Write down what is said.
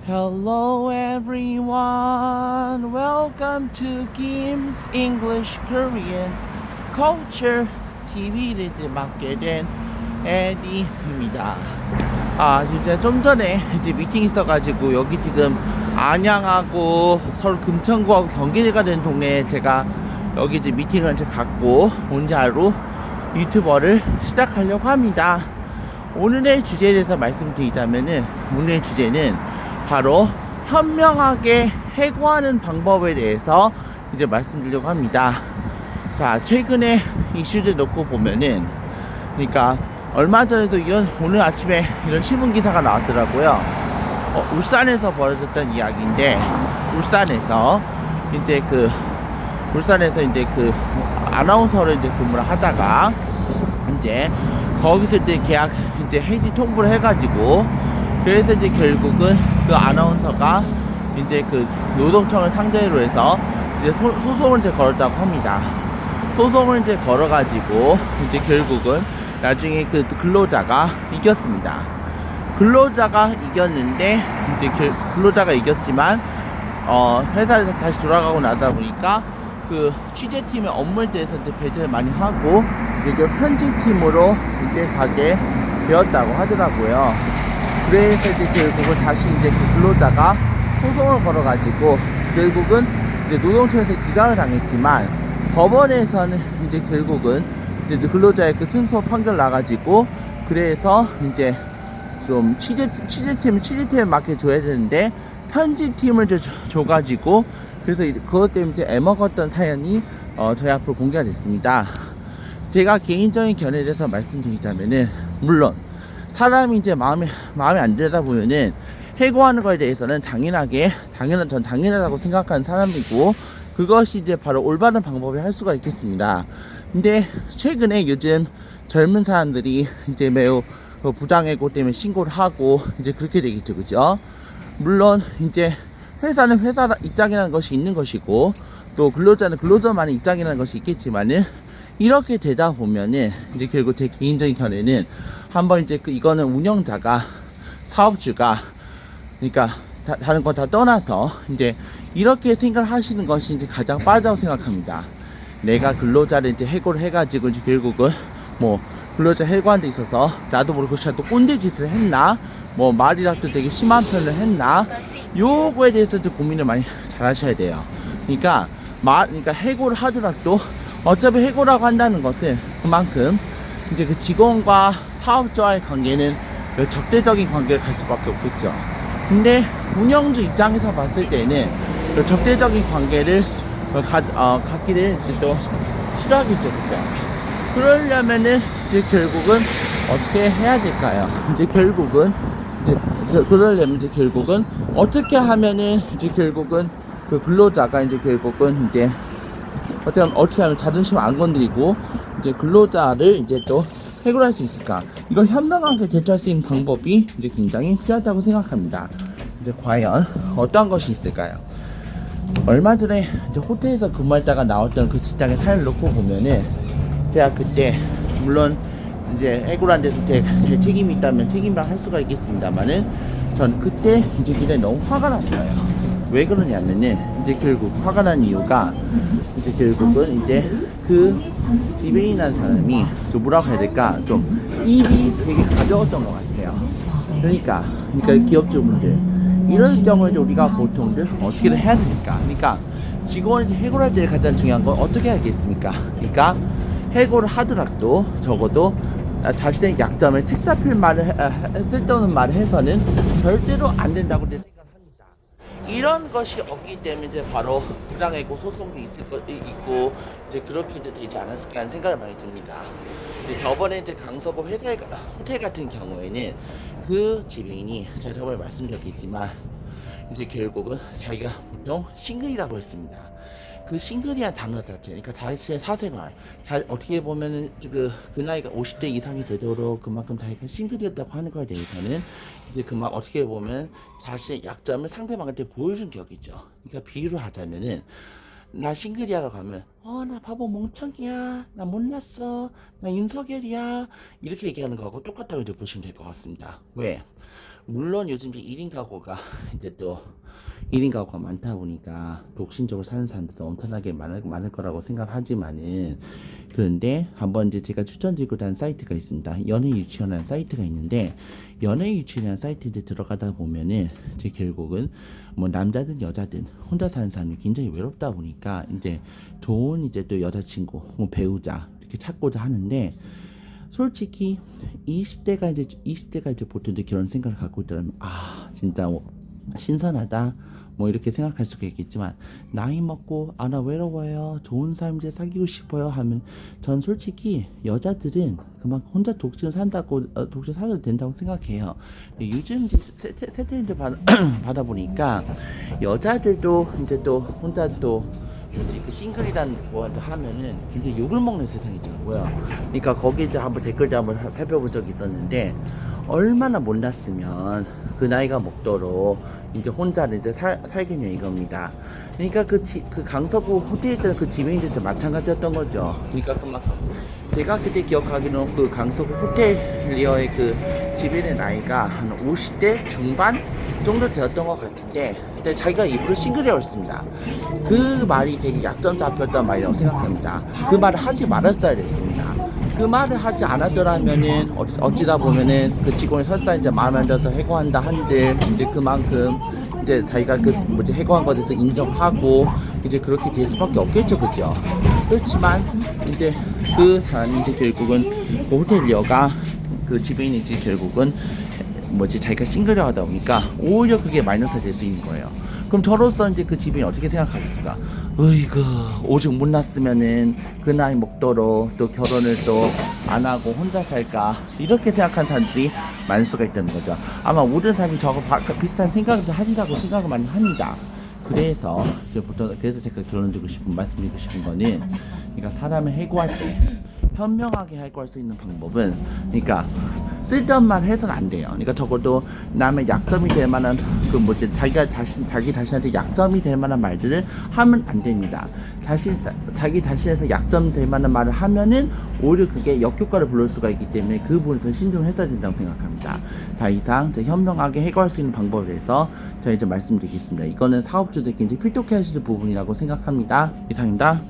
Hello everyone, welcome to Kim's English Korean Culture TV를 이제 맡게 된 에디입니다. 진짜 좀 전에 이제 미팅 있어가지고 여기 지금 안양하고 서울 금천구하고 경기도가 된 동네에 제가 여기 이제 미팅을 이제 갖고 온지 하루 유튜버를 시작하려고 합니다. 오늘의 주제에 대해서 말씀드리자면은 오늘의 주제는 바로 현명하게 해고하는 방법에 대해서 이제 말씀드리려고 합니다. 자, 최근에 이슈를 놓고 보면은, 그러니까 얼마 전에도 오늘 아침에 이런 신문 기사가 나왔더라고요. 울산에서 벌어졌던 이야기인데, 울산에서 이제 아나운서를 이제 근무를 하다가 이제 거기서 이제 계약 이제 해지 통보를 해가지고, 그래서 이제 결국은 그 아나운서가 이제 그 노동청을 상대로 해서 이제 소송을 이제 걸었다고 합니다. 소송을 이제 걸어가지고 이제 결국은 나중에 그 근로자가 이겼습니다. 근로자가 이겼는데 이제 근로자가 이겼지만 회사에 다시 돌아가고 나다 보니까 그 취재팀의 업무에 대해서 이제 배제를 많이 하고 이제 그 편집팀으로 이제 가게 되었다고 하더라고요. 그래서 이제 결국은 다시 이제 그 근로자가 소송을 걸어가지고 결국은 이제 노동청에서 기각을 당했지만 법원에서는 이제 결국은 이제 근로자의 그 승소 판결 나가지고 그래서 이제 좀 취재팀을 맡겨줘야 되는데 편집팀을 줘가지고 그래서 그것 때문에 이제 애먹었던 사연이 저희 앞으로 공개가 됐습니다. 제가 개인적인 견해에 대해서 말씀드리자면은 물론 사람이 이제 마음에 안 들다 보면은 해고하는 거에 대해서는 전 당연하다고 생각하는 사람이고 그것이 이제 바로 올바른 방법이 할 수가 있겠습니다. 근데 최근에 요즘 젊은 사람들이 이제 매우 부당해고 때문에 신고를 하고 이제 그렇게 되겠죠, 그죠? 물론 이제 회사는 회사 입장이라는 것이 있는 것이고 또 근로자는 근로자만의 입장이라는 것이 있겠지만은 이렇게 되다 보면은 이제 결국 제 개인적인 견해는 한번 이제 이거는 운영자가 사업주가 그러니까 다른 거 다 떠나서 이제 이렇게 생각을 하시는 것이 이제 가장 빠르다고 생각합니다. 내가 근로자를 이제 해고를 해가지고 이제 결국은 뭐 근로자 해고하는 데 있어서 나도 모르고 제가 또 꼰대 짓을 했나 뭐 말이라도 되게 심한 표현을 했나 요거에 대해서 좀 고민을 많이 잘 하셔야 돼요. 그러니까 해고를 하더라도 어차피 해고라고 한다는 것은 그만큼 이제 그 직원과 사업자와의 관계는 적대적인 관계를 갈 수밖에 없겠죠. 근데 운영주 입장에서 봤을 때는 적대적인 관계를 갖기를 또 싫어하겠죠, 그죠? 그러려면은 이제 결국은 어떻게 해야 될까요? 그러려면 이제 결국은 어떻게 하면은 이제 결국은 그 근로자가 이제 결국은 이제 어떻게 하면 자존심 안 건드리고 이제 근로자를 이제 또 해결할 수 있을까? 이걸 현명하게 대처할 수 있는 방법이 이제 굉장히 필요하다고 생각합니다. 이제 과연 어떠한 것이 있을까요? 얼마 전에 이제 호텔에서 근무했다가 나왔던 그 직장의 사연을 놓고 보면은 제가 그때 물론 이제 해고란 데서 제 책임이 있다면 책임을 할 수가 있겠습니다만은 전 그때 이제 굉장히 너무 화가 났어요. 왜 그러냐면은 이제 결국 화가 난 이유가 이제 결국은 이제 그 지배인한 사람이 좀 뭐라고 해야 될까 좀 입이 되게 가벼웠던 것 같아요. 그러니까 기업주분들 이런 경우에 우리가 보통들 어떻게든 해야 되니까 그러니까 직원이 이제 해고할 때 가장 중요한 건 어떻게 해야겠습니까? 그러니까 해고를 하더라도 적어도 자신의 약점을 책 잡힐 말을 쓸데없는 말을 해서는 절대로 안 된다고 생각합니다. 이런 것이 없기 때문에 이제 바로 부당해고 소송도 있고 이제 그렇게 이제 되지 않았을까 하는 생각을 많이 듭니다. 저번에 이제 강서구 호텔 같은 경우에는 그 지배인이 제가 저번에 말씀드렸겠지만 이제 결국은 자기가 보통 싱글이라고 했습니다. 그 싱글이란 단어 자체, 그러니까 자신의 사생활, 어떻게 보면은 그 나이가 50대 이상이 되도록 그만큼 자기가 싱글이었다고 하는 거에 대해서는 이제 어떻게 보면 자신의 약점을 상대방한테 보여준 격이죠. 그러니까 비유를 하자면은 나 싱글이야라고 하면 나 바보 멍청이야, 나 못났어, 나 윤석열이야 이렇게 얘기하는 거하고 똑같다고 이제 보시면 될 것 같습니다. 왜? 물론 요즘 이제 1인 가구가 이제 또 1인 가구가 많다 보니까 독신적으로 사는 사람들도 엄청나게 많을 거라고 생각하지만은, 그런데 한번 이제 제가 추천드리고 단 사이트가 있습니다. 연애 유치원이라는 사이트가 있는데, 연애 유치원이라는 사이트 이제 들어가다 보면은 이제 결국은 뭐 남자든 여자든 혼자 사는 사람이 굉장히 외롭다 보니까 이제 좋은 이제 또 여자친구, 뭐 배우자 이렇게 찾고자 하는데, 솔직히 20대가 이제 보통 이제 그런 생각을 갖고 있다면, 아 진짜 뭐 신선하다 뭐 이렇게 생각할 수가 있겠지만, 나이 먹고 아 나 외로워요, 좋은 사람 이제 사귀고 싶어요 하면, 전 솔직히 여자들은 그만 혼자 독신을 산다고 독신 살아도 된다고 생각해요. 근데 요즘 이제 세대 이제 받아 보니까 여자들도 이제 또 혼자 또 뭐지 그 싱글이란 거 하면은 굉장히 욕을 먹는 세상이더라고요. 그러니까 거기 이제 한번 댓글도 한번 살펴본 적이 있었는데, 얼마나 몰랐으면 그 나이가 먹도록 이제 혼자를 이제 살겠냐 이겁니다. 그러니까 그 강서구 호텔에 있던 그 지배인들도 마찬가지였던 거죠. 그러니까 그만큼 제가 그때 기억하기로는 그 강서구 호텔리어의 그 지배인의 나이가 한 50대 중반 정도 되었던 것 같은데, 근데 자기가 일부러 싱글이라고 했습니다. 그 말이 되게 약점 잡혔던 말이라고 생각합니다. 그 말을 하지 말았어야 됐습니다. 그 말을 하지 않았더라면은 어찌다 보면은 그 직원이 설사 이제 마음에 안 들어서 해고한다 한들 이제 그만큼 이제 자기가 그 뭐지 해고한 것에 대해서 인정하고 이제 그렇게 될 수밖에 없겠죠, 그죠? 그렇지만 이제 그 사람이 이제 결국은 그 호텔리어가 그 지배인이 이제 결국은 뭐지 자기가 싱글이라 하다 보니까 오히려 그게 마이너스가 될 수 있는 거예요. 그럼 저로서 이제 그 지배인이 어떻게 생각하겠습니까? 으이그 오죽 못났으면은 그 나이 먹도록 또 결혼을 또 안 하고 혼자 살까, 이렇게 생각하는 사람들이 많을 수가 있다는 거죠. 아마 모든 사람이 저하고 비슷한 생각을 하신다고 생각을 많이 합니다. 그래서 그래서 제가 말씀드리고 싶은 거는, 그러니까 사람을 해고할 때 현명하게 해고할 수 있는 방법은, 그러니까 쓸데없는 말 해서는 안 돼요. 그러니까 적어도 남의 약점이 될 만한 그 뭐지 자기 자신한테 약점이 될 만한 말들을 하면 안 됩니다. 자기 자신에서 약점 될 만한 말을 하면은 오히려 그게 역효과를 불러올 수가 있기 때문에 그 부분에서 신중했어야 된다고 생각합니다. 자, 이상 현명하게 해고할 수 있는 방법에 대해서 저희 좀 말씀드리겠습니다. 이거는 사업주들 굉장히 필독해야 하시는 부분이라고 생각합니다. 이상입니다.